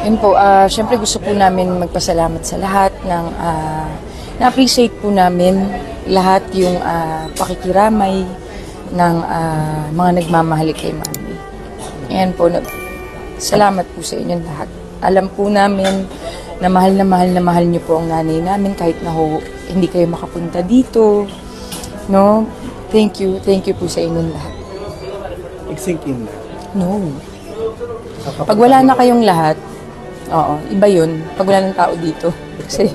Yun po, syempre gusto po namin magpasalamat sa lahat ng na-appreciate po namin lahat yung pakikiramay ng mga nagmamahal kay Mami. Ayan po, salamat po sa inyong lahat. Alam po namin na mahal na mahal niyo po ang nanay namin kahit na hindi kayo makapunta dito. No? Thank you po sa inyong lahat. Nag-sink in na? No. Pag wala na kayong lahat, oo, iba yun. Pag wala ng tao dito. Kasi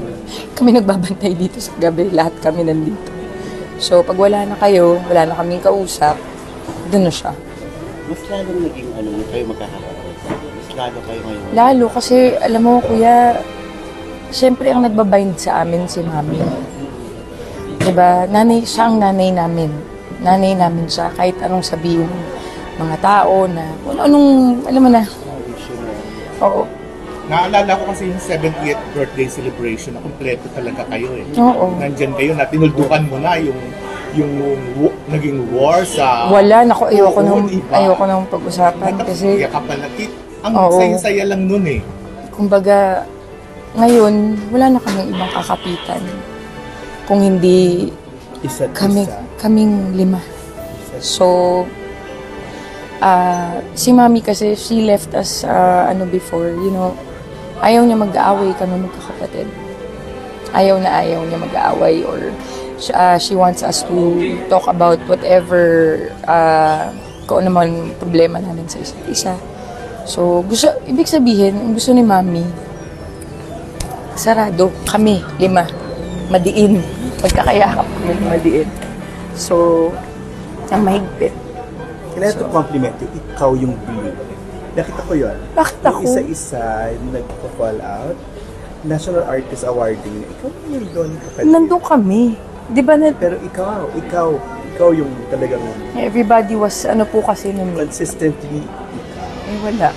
kami nagbabantay dito sa gabi, lahat kami nandito. So, pag wala na kayo, wala na kaming kausap, doon na siya. Mas lalo naging kayo magkakapatid? Mas lalo kayo ngayon? Lalo, kasi alam mo, kuya, siyempre ang nagbabind sa amin si Mami. Diba? Siya ang nanay namin. Nanay namin siya, kahit anong sabihin mga tao na, anong, alam mo na. Oo. Naalala ko kasi yung 70th birthday celebration na kumpleto talaga kayo eh. Oo. Nandyan kayo na tinuldukan mo na yung naging war sa... Wala, naku, ayoko nang pag-usapan kasi... Ang saya-saya lang nun eh. Kumbaga, ngayon, wala na kaming ibang kakapitan. Kung hindi kaming 5. So, si Mami kasi, she left us before, you know, ayaw niya mag-aaway kami magkakapatid. Ayaw niya mag-aaway or she wants us to talk about whatever kung ano man problema namin sa isa't isa. So, ibig sabihin, gusto ni Mami, sarado kami, 5, madiin. Pagkakayakap kami, madiin. So, ang mahigpit. Can I compliment you? Ikaw yung blue. Nakita ko yun. Bakit ako? Yung isa-isa, nagpa-fall out. National Artist Awarding. Ikaw yung doon kapatid. Nandun kami. Di ba na... Pero ikaw yung talagang... Everybody was, po kasi nun. Consistently. Wala.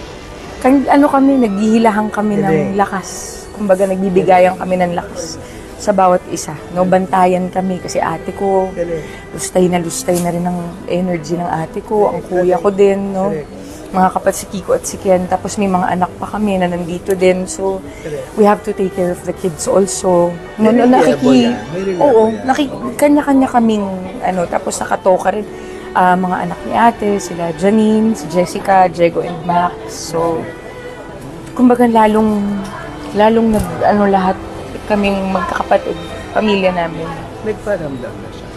Kami, naghihilahan kami ng lakas. Kumbaga, nagbibigayan kami ng lakas sa bawat isa. No, bantayan kami kasi ate ko, lustay na rin ang energy ng ate ko, ang kuya ko din, no? Mga kapatid si Kiko at si Ken, tapos may mga anak pa kami na nandito din. So, we have to take care of the kids also. Kanya-kanya kaming, tapos nakatoka rin. Mga anak ni ate, sila Janine, si Jessica, Diego, and Max. So, kumbaga lalong lahat kaming magkakapatid, pamilya namin. Nagparamdam na siya?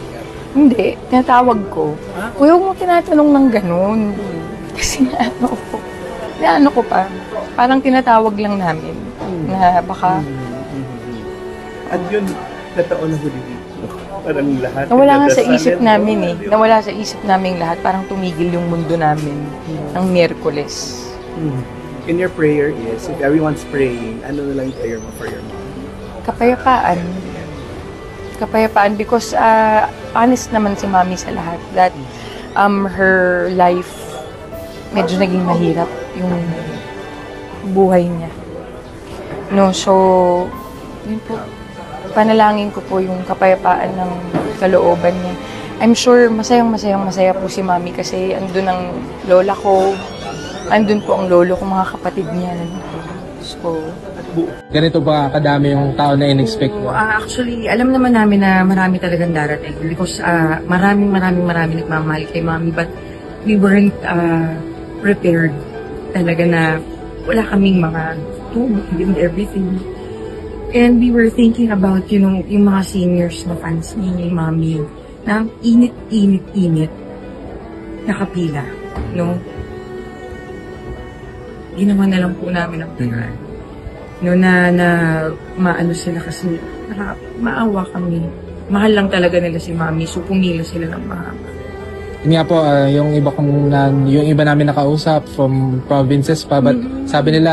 Hindi, tinatawag ko. Kuya, huwag mo tinatanong ng ganun. Kasi naano ko pa. Parang tinatawag lang namin na baka... At yun, totoo na huli dito. Parang lahat. Nawala nga sa isip namin eh. Nawala sa isip namin lahat. Parang tumigil yung mundo namin ng Miyerkules. In your prayer is, if everyone's praying, ano na lang yung prayer mo for your mom? Kapayapaan. Kapayapaan because honest naman si Mami sa lahat that her life medyo naging mahirap yung buhay niya. No, so yun po. Panalangin ko po yung kapayapaan ng kalooban niya. I'm sure masaya po si Mami kasi andun ang lola ko, andun po ang lolo ko, mga kapatid niya. So, ganito ba kadami yung tao na in-expect mo? Actually, alam naman namin na marami talagang darating because maraming nagmamahal kay Mami, but we weren't prepared talaga na wala kaming mga food and everything. And we were thinking about, yung mga seniors na fans ni Mami na init nakapila, no? Ginawa na lang po namin ang paraan. No, na maano sila kasi maawa kami. Mahal lang talaga nila si Mami, so pumila sila ng mahaba. Yun nga po, yung iba namin nakausap from provinces pa, but sabi nila,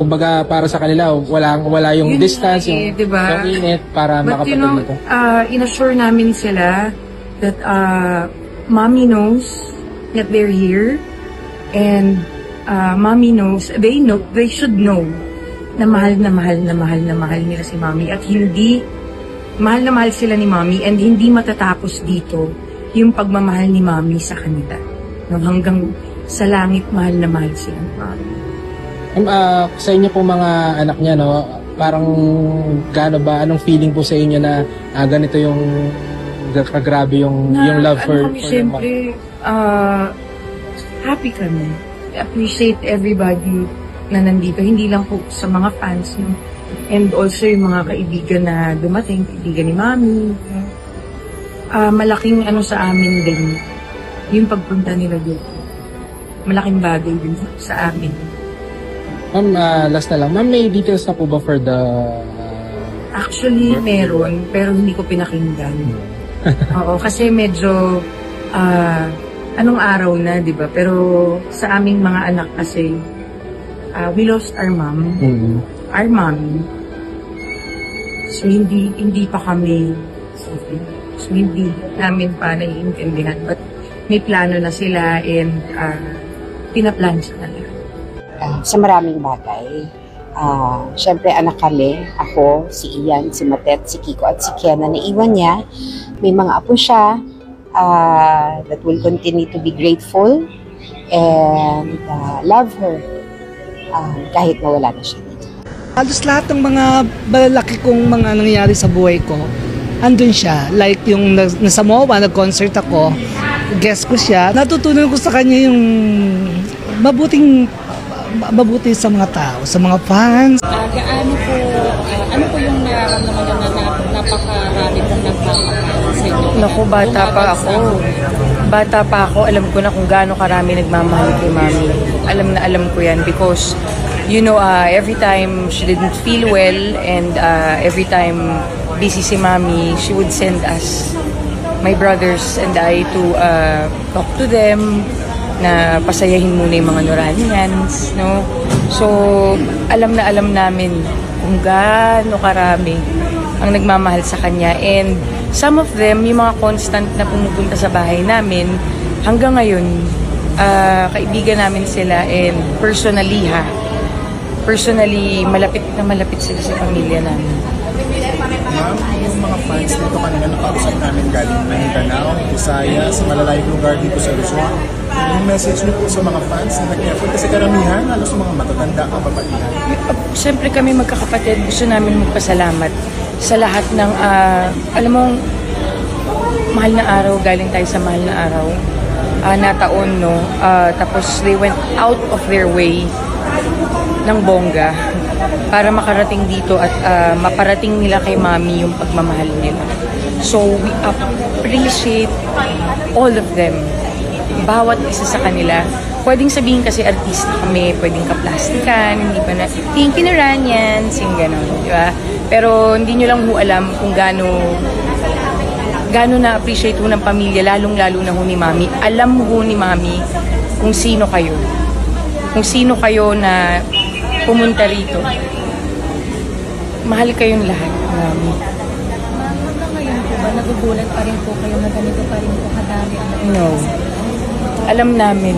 kumbaga para sa kanila, wala yung yun distance, yung init para makapagod dito. In-assure namin sila that Mami knows that they're here, and Mami knows, they should know na mahal nila si Mami at hindi, mahal na mahal sila ni Mami and hindi matatapos dito yung pagmamahal ni Mami sa kanila. No, hanggang sa langit, mahal na mahal sila ni Mami. Sa inyo po mga anak niya, no, parang gaano ba, anong feeling po sa inyo na ganito yung grabe yung love for kami, your mom? syempre, happy kami. Appreciate everybody na nandito. Hindi lang po sa mga fans, no? And also yung mga kaibigan na dumating, kaibigan ni Mami. Malaking ano sa amin din, yung pagpunta nila dito. Malaking bagay din sa amin. Ma'am, last na lang. Ma'am, may details na po ba for the... Actually, meron, pero hindi ko pinakinggan. Oo, kasi medyo, anong araw na, di ba? Pero sa aming mga anak kasi, we lost our mom. Our mommy. So, hindi pa kami, so, hindi namin pa naiintindihan. But may plano na sila and pinaplan sa nila. Sa maraming bagay. Siyempre, anak kami, ako, si Ian, si Matet, si Kiko at si Ken na naiwan niya. May mga apo siya that will continue to be grateful and love her kahit nawala na siya dito. Halos lahat ng mga balalaki kong mga nangyayari sa buhay ko, andun siya. Like yung nasa MOA, nag-concert ako, guest ko siya. Natutunan ko sa kanya yung mabuti sa mga tao, sa mga fans. Ano po yung nararamdaman nyo na napakarami pong nagmamahal sa inyo? Naku, bata pa ako, alam ko na kung gaano karami nagmamahal kay Mami. Alam ko yan because, you know, every time she didn't feel well and every time busy si Mami, she would send us, my brothers and I, to talk to them, na pasayahin muna yung mga Noranians, no? So, alam namin kung gaano karami ang nagmamahal sa kanya. And some of them, yung mga constant na pumupunta sa bahay namin, hanggang ngayon, kaibigan namin sila and personally, malapit sila sa pamilya namin. Ma'am, yung mga fans dito kanina nakausap namin galing Mindanao, Visayas, sa malalayong lugar dito sa Luzon. Yung message niyo po sa mga fans na nag-effort kasi karamihan, halos mga matatanda ang kababaihan. Siyempre kami magkakapatid, gusto namin magpasalamat sa lahat ng, alam mo, mahal na araw, galing tayo sa mahal na araw, na taon, no? Tapos they went out of their way ng bongga para makarating dito at maparating nila kay Mami yung pagmamahal nila. So we appreciate all of them. Bawat isa sa kanila. Pwedeng sabihin kasi artista kami, pwedeng kaplastikan, hindi ba na, thank you na Ranyans, yung gano'n, di ba? Pero hindi nyo lang ho alam kung gaano na-appreciate ho ng pamilya, lalong-lalo na ho ni Mami. Alam ho ni Mami kung sino kayo. Kung sino kayo na pumunta rito. Mahal kayong lahat, Mami. Ma'am, hanggang ngayon po ba, nagugulat pa rin po kayo na ganito pa rin po kadami ang No. Alam namin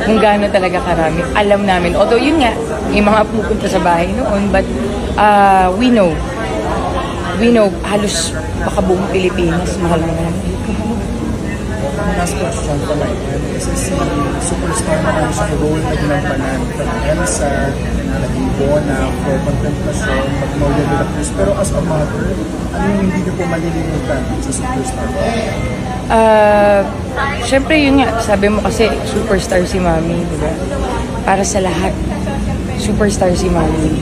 kung gaano talaga karami. Alam namin. Although yun nga, may mga pupunta sa bahay noon, but we know. We know, halos baka buong Pilipinas, mahal na namin. Last question ko lang. Kasi si superstar na kayo sa role na ginampanan. From Elsa, naging Bona, for Contemplasyon, Magnolia de la Cruz. Pero as a mother, ano yung hindi niyo po malilimutan sa superstar? Siyempre yun nga, sabi mo kasi superstar si Mami, di ba? Para sa lahat, superstar si Mami.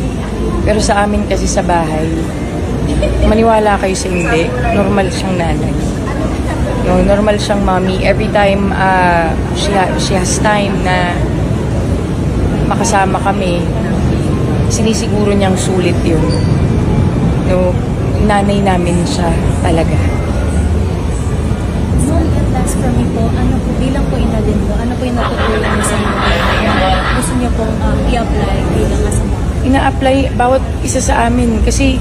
Pero sa amin kasi sa bahay, maniwala kayo sa hindi, normal siyang nanay. No, normal siyang Mami. Every time she has time na makasama kami, sinisiguro niyang sulit yun. No, nanay namin siya talaga. Last for me po, ano po, bilang po ina din po, ano po yung natutulong niyo sa mga gusto niyo pong i-apply bilang kasama? Ina-apply bawat isa sa amin. Kasi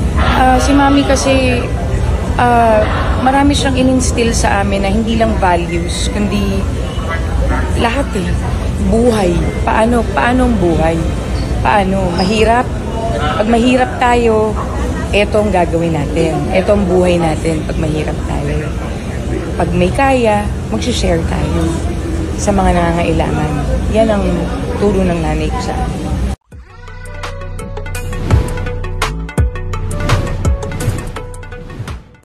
si Mami kasi marami siyang in-instill sa amin na hindi lang values, kundi lahat eh. Buhay. Paano ang buhay? Paano? Mahirap? Pag mahirap tayo, eto ang gagawin natin. Eto ang buhay natin pag mahirap tayo. Pag may kaya, mag-share tayo sa mga nangangailangan. Yan ang turo ng nanay ko sa akin.